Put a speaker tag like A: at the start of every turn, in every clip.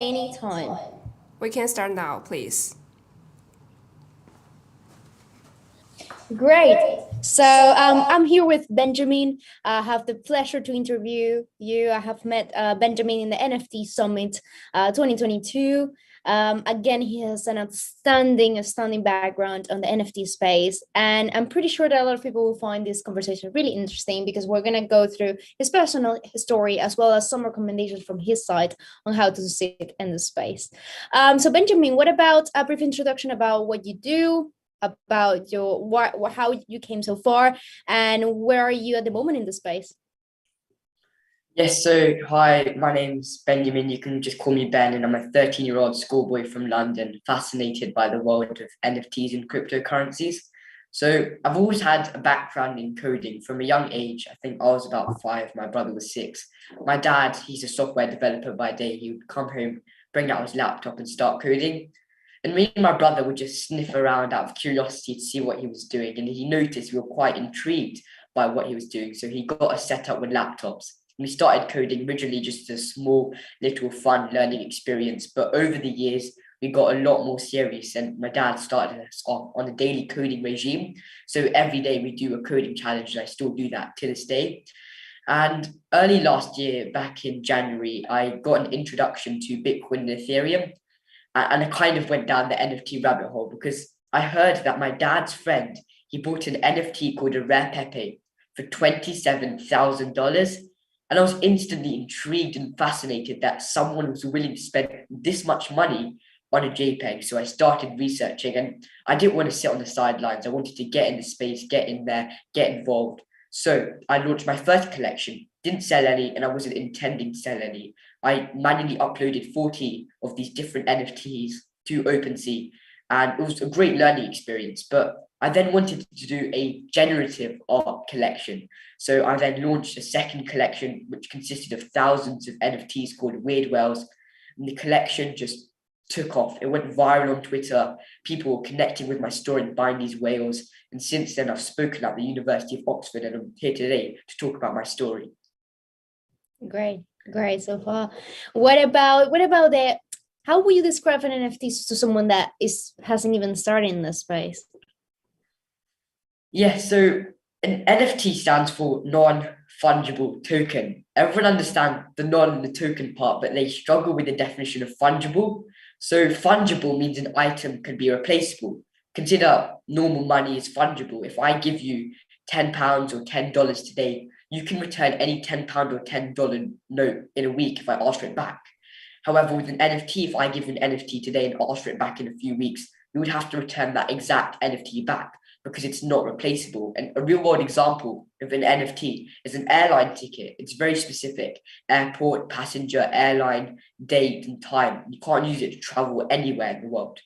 A: Anytime.
B: We can start now, please.
A: Great. So I'm here with Benjamin. I have the pleasure to interview you. I have met Benjamin in the NFT Summit 2022. Again, he has an outstanding background on the NFT space. And I'm pretty sure that a lot of people will find this conversation really interesting because we're going to go through his personal story as well as some recommendations from his side on how to succeed in the space. So Benjamin, what about a brief introduction about what you do, about your how you came so far, and where are you at the moment in the space?
C: Yes, so hi, my name's Benjamin. You can just call me Ben, and I'm a 13-year-old schoolboy from London, fascinated by the world of NFTs and cryptocurrencies. So I've always had a background in coding from a young age. I think I was about 5, my brother was 6. My dad, he's a software developer by day. He would come home, bring out his laptop and start coding. And me and my brother would just sniff around out of curiosity to see what he was doing. And he noticed we were quite intrigued by what he was doing. So he got us set up with laptops. We started coding originally just a small, little fun learning experience. But over the years, we got a lot more serious. And my dad started us off on a daily coding regime. So every day we do a coding challenge. And I still do that to this day. And early last year, back in January, I got an introduction to Bitcoin and Ethereum. And I kind of went down the NFT rabbit hole because I heard that my dad's friend, he bought an NFT called a Rare Pepe for $27,000. And I was instantly intrigued and fascinated that someone was willing to spend this much money on a JPEG. So I started researching, and I didn't want to sit on the sidelines. I wanted to get in the space, get in there, get involved. So I launched my first collection, didn't sell any, and I wasn't intending to sell any. I manually uploaded 40 of these different NFTs to OpenSea, and it was a great learning experience. But I then wanted to do a generative art collection. So I then launched a second collection, which consisted of thousands of NFTs called Weird Whales. And the collection just took off. It went viral on Twitter. People were connecting with my story and buying these whales. And since then, I've spoken at the University of Oxford, and I'm here today to talk about my story.
A: Great so far. What about the, how would you describe an NFT to someone that hasn't even started in this space?
C: Yeah, so an NFT stands for non-fungible token. Everyone understands the non and the token part, but they struggle with the definition of fungible. So fungible means an item can be replaceable. Consider normal money is fungible. If I give you £10 or $10 today, you can return any £10 or $10 note in a week if I ask for it back. However, with an NFT, if I give you an NFT today and ask for it back in a few weeks, you would have to return that exact NFT back because it's not replaceable. And a real world example of an NFT is an airline ticket. It's very specific: airport, passenger, airline, date and time. You can't use it to travel anywhere in the world.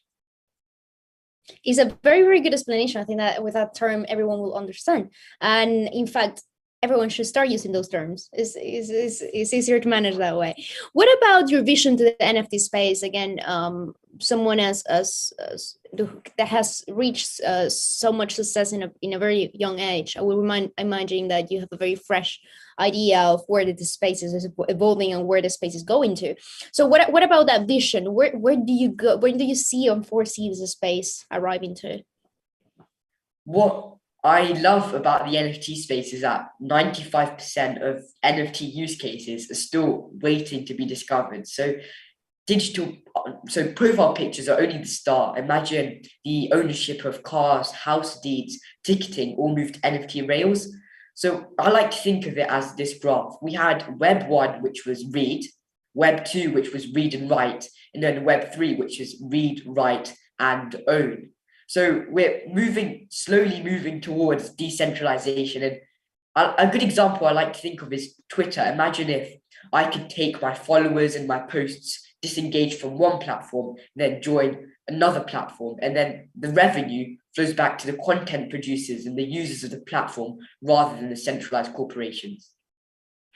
A: It's a very, very good explanation. I think that with that term, everyone will understand. And in fact, everyone should start using those terms. It's easier to manage that way. What about your vision to the NFT space? Again, someone that has reached so much success in a very young age. I will imagine that you have a very fresh idea of where the space is evolving and where the space is going to. So what about that vision? Where do you go? Where do you see and foresee the space arriving to?
C: What I love about the NFT space is that 95% of NFT use cases are still waiting to be discovered. So profile pictures are only the start. Imagine the ownership of cars, house deeds, ticketing all moved to NFT rails. So I like to think of it as this graph. We had Web 1, which was read, Web 2, which was read and write, and then Web 3, which is read, write, and own. So we're slowly moving towards decentralization. And a good example I like to think of is Twitter. Imagine if I could take my followers and my posts, disengage from one platform, then join another platform. And then the revenue flows back to the content producers and the users of the platform rather than the centralized corporations.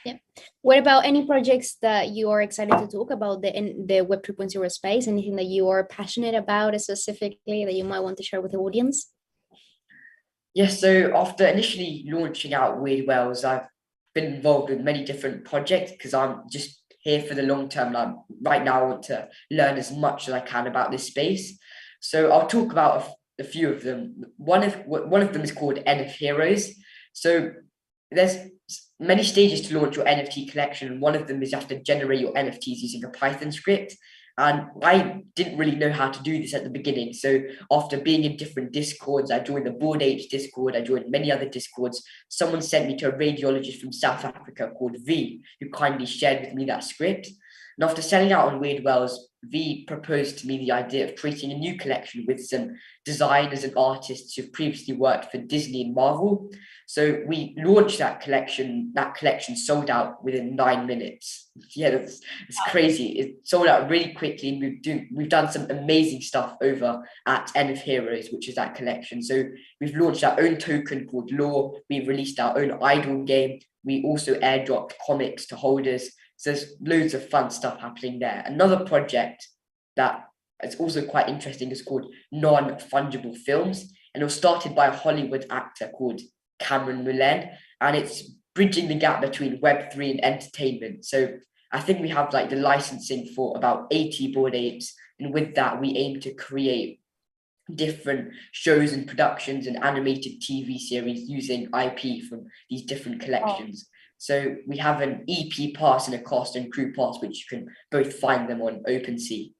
A: Yeah. What about any projects that you are excited to talk about in the Web 3.0 space? Anything that you are passionate about specifically that you might want to share with the audience?
C: Yes, so after initially launching out Weird Whales, I've been involved with many different projects because I'm just here for the long term. Right now, I want to learn as much as I can about this space. So I'll talk about a few of them. One of them is called NF Heroes. So there's many stages to launch your NFT collection. One of them is you have to generate your NFTs using a Python script. And I didn't really know how to do this at the beginning. So after being in different Discords, I joined the Bored Apes Discord, I joined many other Discords. Someone sent me to a radiologist from South Africa called V, who kindly shared with me that script. And after selling out on Weird Wells, V proposed to me the idea of creating a new collection with some designers and artists who've previously worked for Disney and Marvel. So we launched that collection. That collection sold out within 9 minutes. Yeah, it's crazy. It sold out really quickly, and we've done some amazing stuff over at NF Heroes, which is that collection. So we've launched our own token called Law. We've released our own idol game. We also airdropped comics to holders. So there's loads of fun stuff happening there. Another project that is also quite interesting is called Non-Fungible Films, and it was started by a Hollywood actor called Cameron Mullen, and it's bridging the gap between Web3 and entertainment. So I think we have like the licensing for about 80 Bored Apes, and with that we aim to create different shows and productions and animated TV series using IP from these different collections. So we have an EP pass and a cast and crew pass, which you can both find them on OpenSea.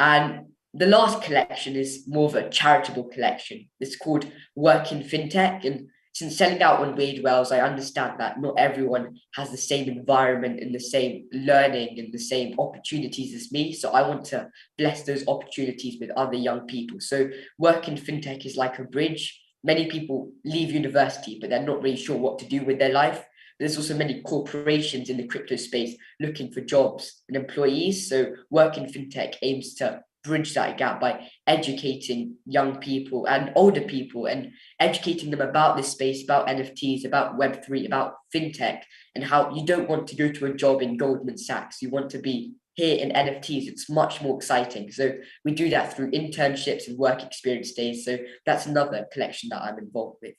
C: And the last collection is more of a charitable collection. It's called Work in Fintech. And since selling out on Weird Wells, I understand that not everyone has the same environment and the same learning and the same opportunities as me. So I want to bless those opportunities with other young people. So Work in Fintech is like a bridge. Many people leave university, but they're not really sure what to do with their life. There's also many corporations in the crypto space looking for jobs and employees. So Work in Fintech aims to bridge that gap by educating young people and older people and educating them about this space, about NFTs, about Web3, about fintech, and how you don't want to go to a job in Goldman Sachs. You want to be here in NFTs. It's much more exciting. So we do that through internships and work experience days. So that's another collection that I'm involved with.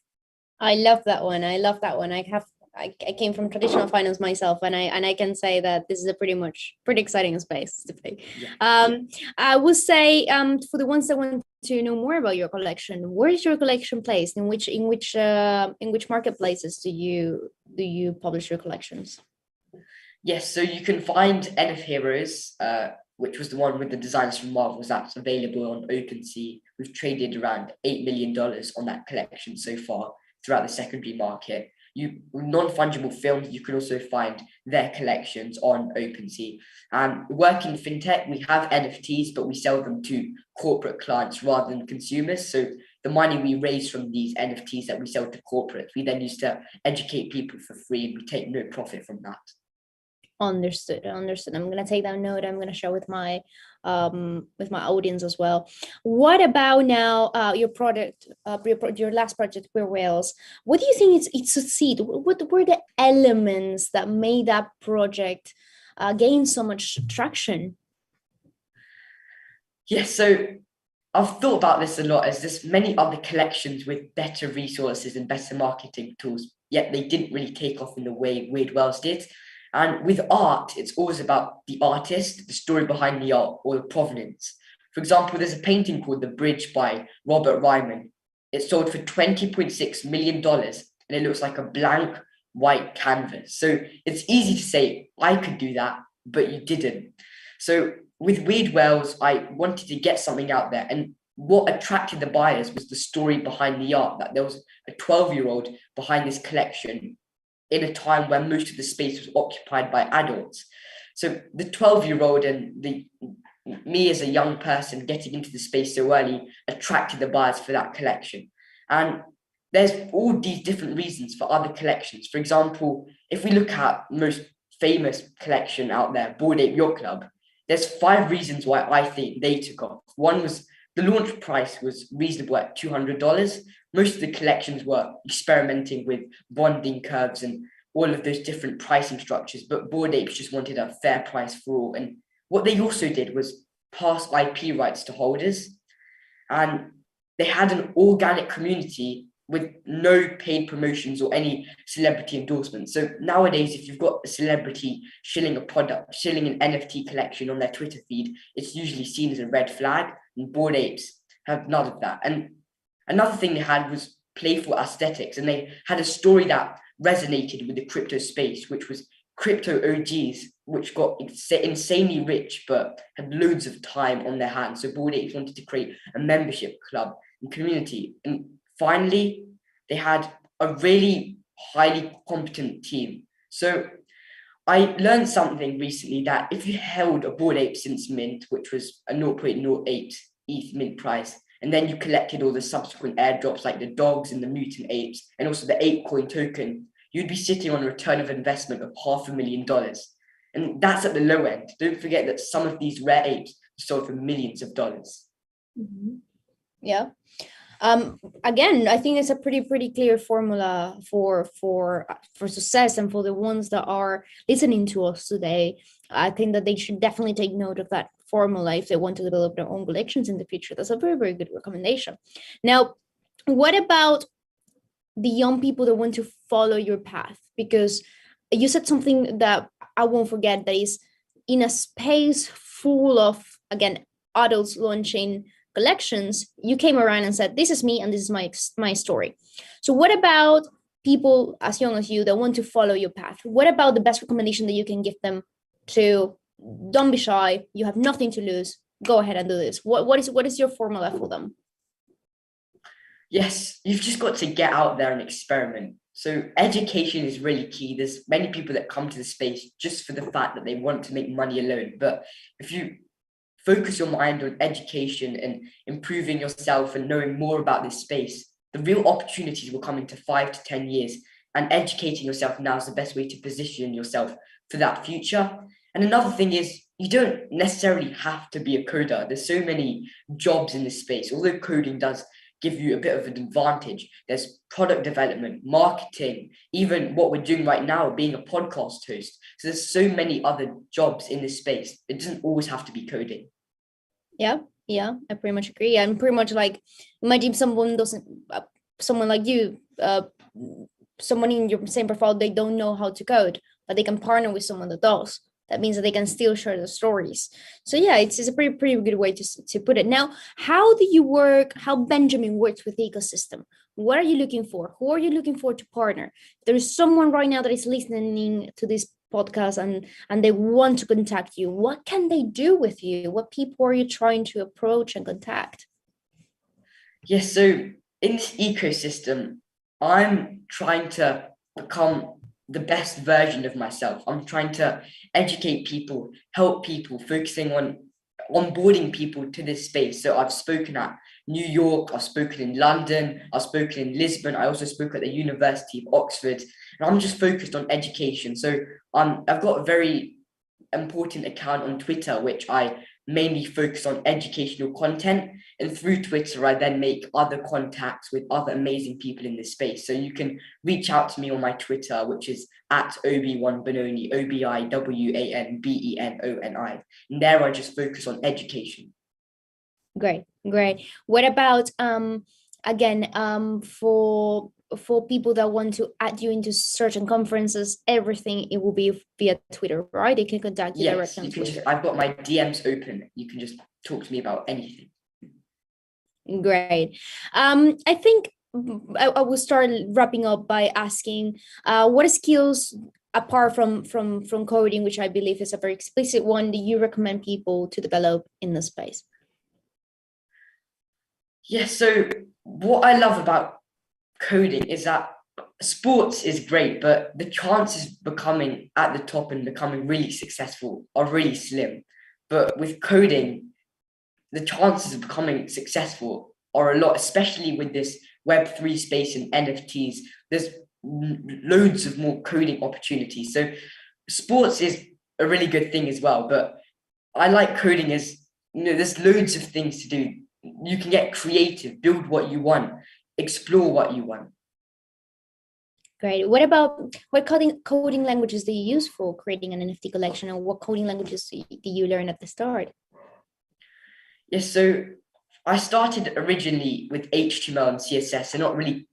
A: I love that one. I came from traditional finance myself, and I can say that this is a pretty exciting space to be. Yeah. I would say for the ones that want to know more about your collection, where is your collection placed? In which marketplaces do you publish your collections?
C: Yes, so you can find NF Heroes, which was the one with the designs from Marvel, that's available on OpenSea. We've traded around $8 million on that collection so far throughout the secondary market. Non-fungible films, you can also find their collections on OpenSea. Work in fintech, we have NFTs, but we sell them to corporate clients rather than consumers. So the money we raise from these NFTs that we sell to corporates, we then use to educate people for free, and we take no profit from that.
A: Understood. I'm gonna take that note. I'm gonna share with my audience as well. What about now your product, your last project, Weird Wells? What do you think it succeed? What were the elements that made that project gain so much traction?
C: Yes, so I've thought about this a lot, as there's many other collections with better resources and better marketing tools, yet they didn't really take off in the way Weird Wells did. And with art, it's always about the artist, the story behind the art, or the provenance. For example, there's a painting called The Bridge by Robert Ryman. It sold for $20.6 million, and it looks like a blank white canvas. So it's easy to say, I could do that, but you didn't. So with Weird Wells, I wanted to get something out there. And what attracted the buyers was the story behind the art, that there was a 12-year-old behind this collection in a time where most of the space was occupied by adults. So the 12-year-old and me as a young person getting into the space so early attracted the buyers for that collection. And there's all these different reasons for other collections. For example, if we look at most famous collection out there, Bored Ape Yacht Club, there's 5 reasons why I think they took off. One was the launch price was reasonable at $200. Most of the collections were experimenting with bonding curves and all of those different pricing structures, but Bored Apes just wanted a fair price for all. And what they also did was pass IP rights to holders. And they had an organic community with no paid promotions or any celebrity endorsements. So nowadays, if you've got a celebrity shilling a product, shilling an NFT collection on their Twitter feed, it's usually seen as a red flag, and Bored Apes have none of that. And another thing they had was playful aesthetics, and they had a story that resonated with the crypto space, which was crypto OGs, which got insanely rich but had loads of time on their hands. So Bored Apes wanted to create a membership club and community. And finally, they had a really highly competent team. So I learned something recently that if you held a Bored Ape since mint, which was a 0.08 ETH mint price, and then you collected all the subsequent airdrops like the dogs and the mutant apes, and also the ApeCoin token, you'd be sitting on a return of investment of $500,000. And that's at the low end. Don't forget that some of these rare apes are sold for millions of dollars.
A: Mm-hmm. Yeah. Again, I think it's a pretty clear formula for success, and for the ones that are listening to us today. I think that they should definitely take note of that formula if they want to develop their own collections in the future. That's a very good recommendation. Now, what about the young people that want to follow your path? Because you said something that I won't forget, that is, in a space full of, again, adults launching collections, you came around and said, this is me and this is my story. So what about people as young as you that want to follow your path? What about the best recommendation that you can give them to, don't be shy, you have nothing to lose, go ahead and do this? What is your formula for them?
C: Yes, you've just got to get out there and experiment. So education is really key. There's many people that come to the space just for the fact that they want to make money alone. But if you focus your mind on education and improving yourself and knowing more about this space, the real opportunities will come into 5 to 10 years. And educating yourself now is the best way to position yourself for that future. And another thing is, you don't necessarily have to be a coder. There's so many jobs in this space. Although coding does give you a bit of an advantage, there's product development, marketing, even what we're doing right now, being a podcast host. So there's so many other jobs in this space. It doesn't always have to be coding. Yeah, I pretty much agree. I'm pretty much like, imagine someone like you, someone in your same profile, they don't know how to code, but they can partner with someone that does. That means that they can still share the stories. So yeah, it's a pretty good way to put it. Now, how Benjamin works with the ecosystem? What are you looking for? Who are you looking for to partner? If there is someone right now that is listening to this podcast and they want to contact you, what can they do with you? What people are you trying to approach and contact? Yes, so in this ecosystem, I'm trying to become the best version of myself. I'm trying to educate people, help people, focusing on onboarding people to this space. So I've spoken at New York, I've spoken in London, I've spoken in Lisbon, I also spoke at the University of Oxford, and I'm just focused on education. So I've got a very important account on Twitter, which I mainly focus on educational content. And through Twitter, I then make other contacts with other amazing people in this space. So you can reach out to me on my Twitter, which is at Obi1Benoni, OBIWANBENONI. And there I just focus on education. Great. What about for people that want to add you into certain conferences, everything, it will be via Twitter, right? They can contact you directly. Yes, I've got my DMs open. You can just talk to me about anything. Great. I think I will start wrapping up by asking, what skills, apart from coding, which I believe is a very explicit one, do you recommend people to develop in this space? Yes, so what I love about coding is that sports is great, but the chances of becoming at the top and becoming really successful are really slim. But with coding, the chances of becoming successful are a lot, especially with this web3 space and NFTs. There's loads of more coding opportunities. So sports is a really good thing as well, but I like coding as, there's loads of things to do. You can get creative, build what you want, explore what you want. Great. What coding languages do you use for creating an NFT collection, and what coding languages do you learn at the start? Yes, so I started originally with HTML and CSS, and not really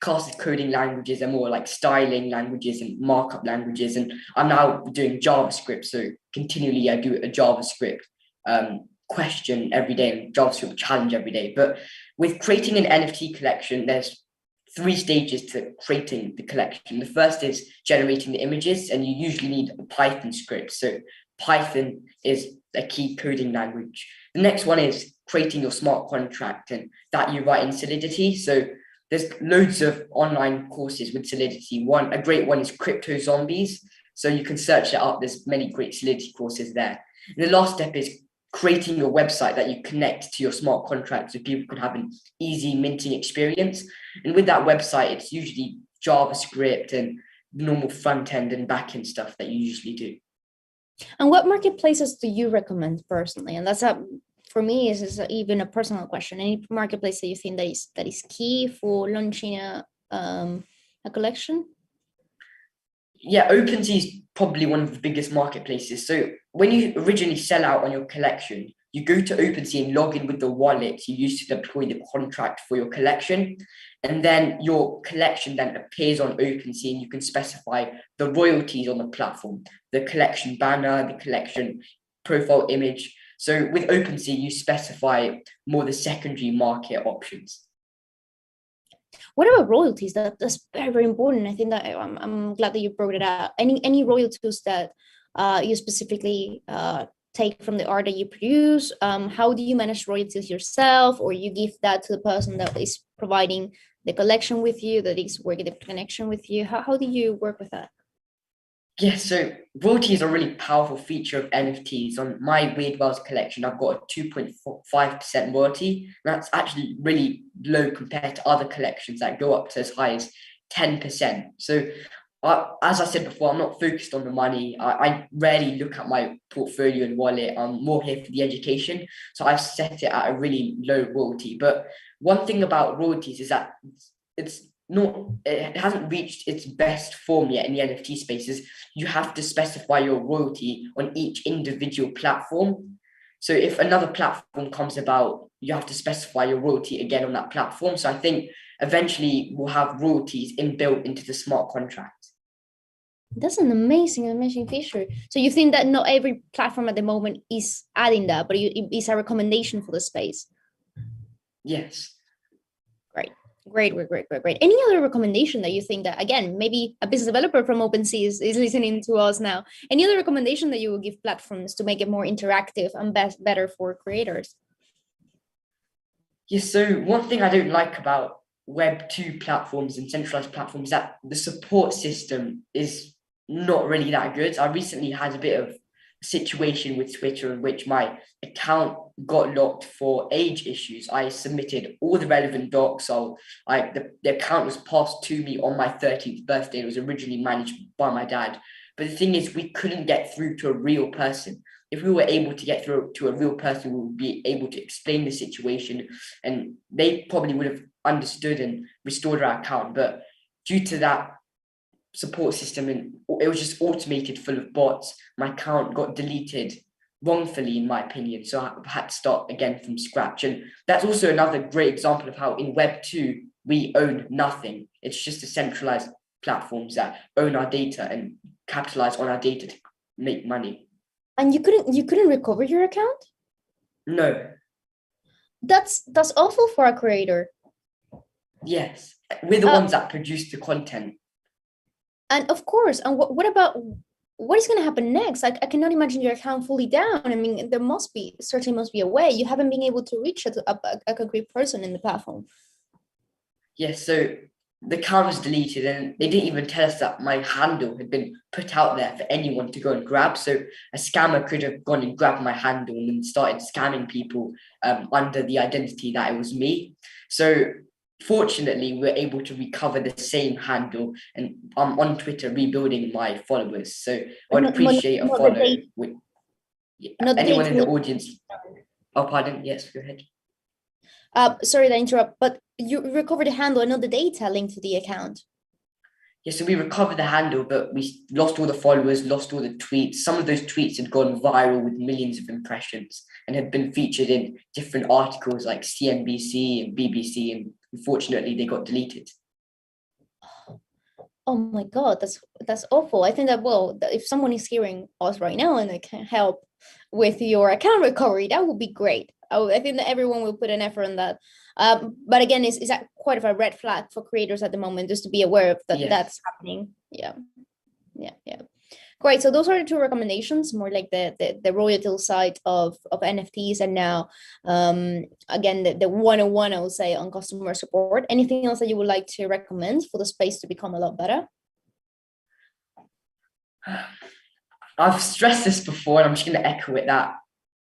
C: classed as coding languages. They're more like styling languages and markup languages. And I'm now doing JavaScript. So continually I do a JavaScript question every day and JavaScript challenge every day. But with creating an NFT collection, there's 3 stages to creating the collection. The first is generating the images, and you usually need a Python script. So Python is a key coding language. The next one is creating your smart contract, and that you write in Solidity. So there's loads of online courses with Solidity. A great one is Crypto Zombies. So you can search it up. There's many great Solidity courses there. And the last step is creating your website that you connect to your smart contract so people can have an easy minting experience. And with that website, it's usually JavaScript and normal front end and back end stuff that you usually do.
A: And what marketplaces do you recommend personally? And that's for me is even a personal question. Any marketplace that you think that is key for launching a collection?
C: Yeah, OpenSea is probably one of the biggest marketplaces. So when you originally sell out on your collection, you go to OpenSea and log in with the wallet you use to deploy the contract for your collection. And then your collection then appears on OpenSea, and you can specify the royalties on the platform, the collection banner, the collection profile image. So with OpenSea, you specify more the secondary market options.
A: What about royalties? That's very, very important. I think that I'm glad that you brought it up. Any royalties that you specifically take from the art that you produce? How do you manage royalties yourself, or you give that to the person that is providing the collection with you, that is working the connection with you? How do you work with that?
C: Yes, so royalties are a really powerful feature of NFTs. On my Weird Wells collection, I've got a 2.5% royalty. That's actually really low compared to other collections that go up to as high as 10%. So as I said before, I'm not focused on the money. I rarely look at my portfolio and wallet. I'm more here for the education. So I've set it at a really low royalty. But one thing about royalties is that it hasn't reached its best form yet in the NFT spaces. You have to specify your royalty on each individual platform. So if another platform comes about, you have to specify your royalty again on that platform. So I think eventually we'll have royalties inbuilt into the smart contract.
A: That's an amazing feature. So you think that not every platform at the moment is adding that, but it is a recommendation for the space?
C: Yes.
A: Great. Any other recommendation that you think that, again, maybe a business developer from OpenSea is listening to us now? Any other recommendation that you will give platforms to make it more interactive and better for creators?
C: Yes, so one thing I don't like about Web2 platforms and centralized platforms is that the support system is not really that good. I recently had a bit of a situation with Twitter in which my account got locked for age issues. I submitted all the relevant docs. So the account was passed to me on my 13th birthday. It was originally managed by my dad. But the thing is, we couldn't get through to a real person. If we were able to get through to a real person, we would be able to explain the situation, and they probably would have understood and restored our account. But due to that support system, and it was just automated, full of bots, my account got deleted wrongfully, in my opinion. So I had to start again from scratch. And that's also another great example of how in Web2, we own nothing. It's just the centralized platforms that own our data and capitalize on our data to make money.
A: And you couldn't recover your account?
C: No.
A: That's awful for a creator.
C: Yes, we're the ones that produce the content.
A: And of course, and what about what is going to happen next? Like, I cannot imagine your account fully down. I mean, there certainly must be a way. You haven't been able to reach a concrete person in the platform.
C: Yes, so the account was deleted, and they didn't even tell us that my handle had been put out there for anyone to go and grab. So a scammer could have gone and grabbed my handle and then started scamming people under the identity that it was me. So fortunately, we were able to recover the same handle, and I'm on Twitter rebuilding my followers. So I would appreciate a follow with anyone in the audience. Oh, pardon. Yes, go ahead.
A: Sorry to interrupt, but you recovered the handle and not the data linked to the account.
C: Yeah, so we recovered the handle, but we lost all the followers, lost all the tweets. Some of those tweets had gone viral with millions of impressions and had been featured in different articles like CNBC and BBC, and unfortunately they got deleted.
A: Oh my God, that's awful. I think that, well, if someone is hearing us right now and they can help with your account recovery, that would be great. I think that everyone will put an effort on that. But again, is that quite of a red flag for creators at the moment, just to be aware of that
C: Yes.
A: that's happening. Yeah. Great. So those are the two recommendations, more like the royalty side of NFTs, and now again the 101, I would say, on customer support. Anything else that you would like to recommend for the space to become a lot better?
C: I've stressed this before, and I'm just going to echo it, that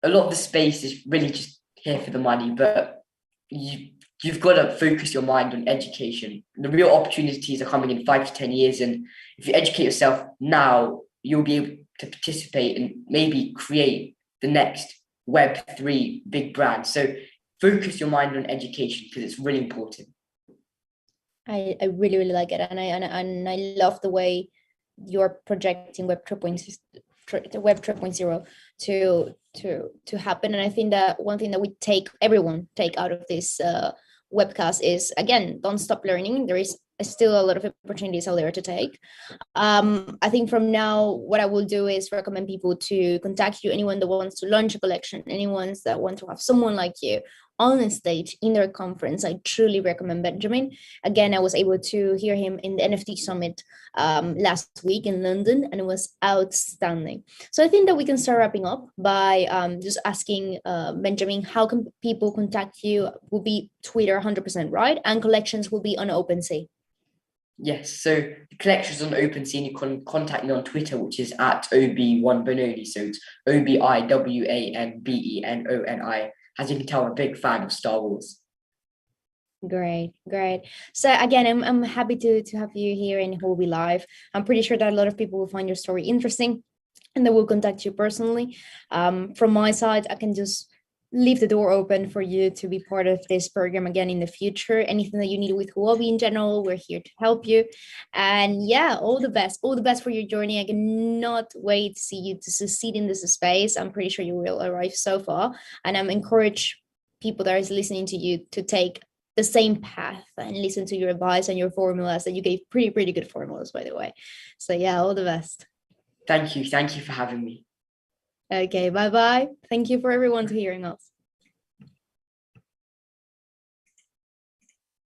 C: a lot of the space is really just here for the money, but you've got to focus your mind on education. The real opportunities are coming in 5 to 10 years, and if you educate yourself now, you'll be able to participate and maybe create the next web3 big brand. So focus your mind on education, because it's really important.
A: I really like it, and I love the way you're projecting Web 3.0 to happen. And I think that one thing that everyone take out of this webcast is, again, don't stop learning. There is still a lot of opportunities out there to take. I think from now, what I will do is recommend people to contact you. Anyone that wants to launch a collection, anyone that want to have someone like you on a stage in their conference, I truly recommend Benjamin. Again, I was able to hear him in the NFT Summit last week in London, and it was outstanding. So I think that we can start wrapping up by just asking Benjamin, how can people contact you? Will be Twitter 100%, right? And collections will be on OpenSea.
C: Yes, so the collection's on OpenSea, and you can contact me on Twitter, which is at OB1Benoni. So it's OBIWANBENONI. As you can tell, I'm a big fan of Star Wars.
A: Great. So again, I'm happy to have you here in Huobi Live. I'm pretty sure that a lot of people will find your story interesting, and they will contact you personally. From my side, I can just leave the door open for you to be part of this program again in the future. Anything that you need with Huobi in general, we're here to help you. And yeah, all the best for your journey. I cannot wait to see you to succeed in this space. I'm pretty sure you will arrive so far, and I'm encourage people that is listening to you to take the same path and listen to your advice and your formulas, that you gave pretty good formulas, by the way. So yeah, all the best.
C: Thank you for having me.
A: Okay, bye. Thank you for everyone to hearing us.